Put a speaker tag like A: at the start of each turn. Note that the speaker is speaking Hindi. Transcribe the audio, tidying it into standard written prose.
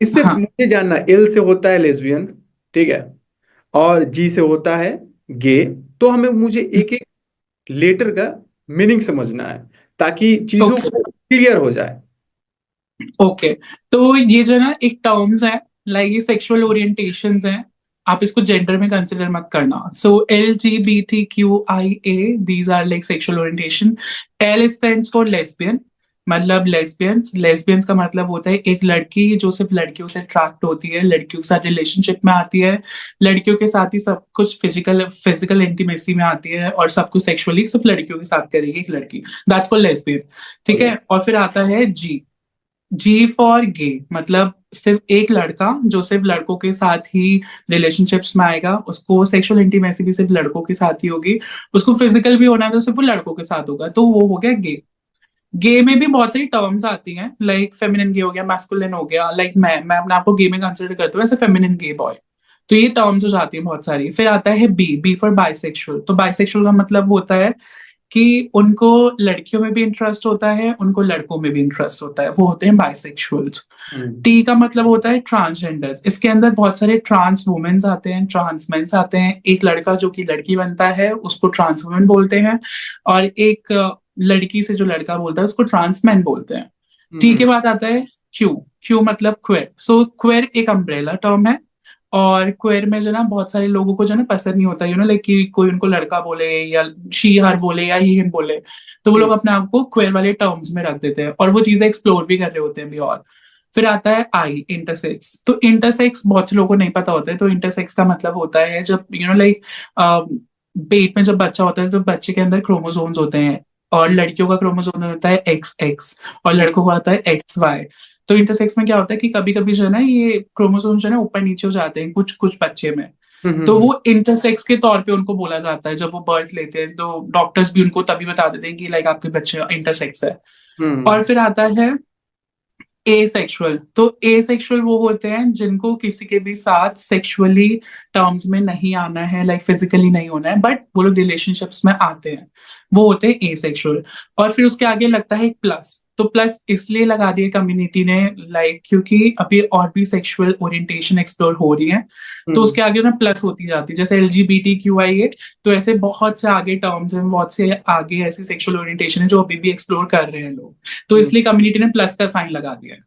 A: इससे
B: हाँ।
A: मुझे जानना, एल से होता है लेस्बियन, ठीक है, और जी से होता है गे। तो हमें मुझे एक एक लेटर का मीनिंग समझना है ताकि चीजों
B: ओके।
A: को क्लियर हो जाए।
B: ओके। तो ये जो है ना एक टर्म्स है, लाइक ये सेक्सुअल ओरिएंटेशंस हैं। आप इसको जेंडर में कंसिडर मत करना। So LGBTQIA, these are like sexual orientation. L stands for lesbian, मतलब लेस्बियंस। लेस्बियंस का मतलब होता है एक लड़की जो सिर्फ लड़कियों से अट्रैक्ट होती है, लड़कियों के साथ रिलेशनशिप में आती है, लड़कियों के साथ ही सब कुछ फिजिकल फिजिकल इंटीमेसी में आती है, और सब कुछ सेक्सुअली सिर्फ लड़कियों के साथ करेगी एक लड़की। That's called lesbian. ठीक
A: ओके।
B: है। और फिर आता है जी। जी फॉर गे, मतलब सिर्फ एक लड़का जो सिर्फ लड़कों के साथ ही रिलेशनशिप्स में आएगा, उसको सेक्सुअल इंटीमेसी भी सिर्फ लड़कों के साथ ही होगी, उसको फिजिकल भी होना है तो सिर्फ वो लड़कों के साथ होगा, तो वो हो गया गे। गे में भी बहुत सारी टर्म्स आती हैं, लाइक फेमिनिन गे हो गया, मैस्कुलिन हो गया। लाइक मैं अपने आप को गे में कंसिडर करता हूँ ऐसे, फेमिनिन गे बॉय। तो ये टर्म्स हो जाती है बहुत सारी। फिर आता है बी, बी फॉर बाइसेक्सुअल। तो बाइसेक्सुअल का मतलब होता है कि उनको लड़कियों में भी इंटरेस्ट होता है, उनको लड़कों में भी इंटरेस्ट होता है, वो होते हैं बाइसेक्सुअल्स।
A: हम्म।
B: टी का मतलब होता है ट्रांसजेंडर्स। इसके अंदर बहुत सारे ट्रांस वुमेन्स आते हैं, ट्रांस मेंस आते हैं। एक लड़का जो कि लड़की बनता है उसको ट्रांस वुमेन बोलते हैं, और एक लड़की से जो लड़का बोलता है उसको ट्रांस मैन बोलते हैं। टी
A: हम्म।
B: के बाद आता है क्यू। क्यू मतलब क्वेर। सो क्वेर एक अम्ब्रेला टर्म है। और क्वेर में जो ना बहुत सारे लोगों को जो ना पसंद नहीं होता, लाइक कि कोई उनको लड़का बोले या शी हर बोले या ही हिम बोले, तो वो
A: हम्म।
B: लोग अपने आप को क्वेर वाले टर्म्स में रख देते हैं, और वो चीजें एक्सप्लोर भी कर रहे होते हैं भी। और फिर आता है आई, इंटरसेक्स। तो इंटरसेक्स बहुत से लोगों को नहीं पता होता है। तो इंटरसेक्स का मतलब होता है जब लाइक पेट में जब बच्चा होता है तो बच्चे के अंदर क्रोमोसोम्स होते हैं, और लड़कियों का क्रोमोसोम होता है XX, और लड़कों का होता है XY। तो इंटरसेक्स में क्या होता है कि कभी कभी जो है ना ये क्रोमोसोम जो है ना ऊपर नीचे हो जाते हैं कुछ कुछ बच्चे में।
A: हम्म।
B: तो वो इंटरसेक्स के तौर पे उनको बोला जाता है। जब वो बर्थ लेते हैं तो डॉक्टर्स भी उनको तभी बता देते हैं कि लाइक आपके बच्चे इंटरसेक्स है।
A: हम्म।
B: और फिर आता है एसेक्सुअल। तो एसेक्सुअल वो होते हैं जिनको किसी के भी साथ सेक्सुअली टर्म्स में नहीं आना है, लाइक फिजिकली नहीं होना है, बट वो लोग रिलेशनशिप्स में आते हैं, वो होते हैं एसेक्सुअल। और फिर उसके आगे लगता है एक प्लस। तो प्लस इसलिए लगा दिया कम्युनिटी ने, लाइक क्योंकि अभी और भी सेक्सुअल ओरिएंटेशन एक्सप्लोर हो रही है, तो
A: हम्म।
B: उसके आगे ना प्लस होती जाती है, जैसे LGBTQIA। तो ऐसे बहुत से आगे टर्म्स हैं, बहुत से आगे ऐसे सेक्सुअल ओरिएंटेशन है जो अभी भी एक्सप्लोर कर रहे हैं लोग, तो
A: हम्म।
B: इसलिए कम्युनिटी ने प्लस का साइन लगा दिया है।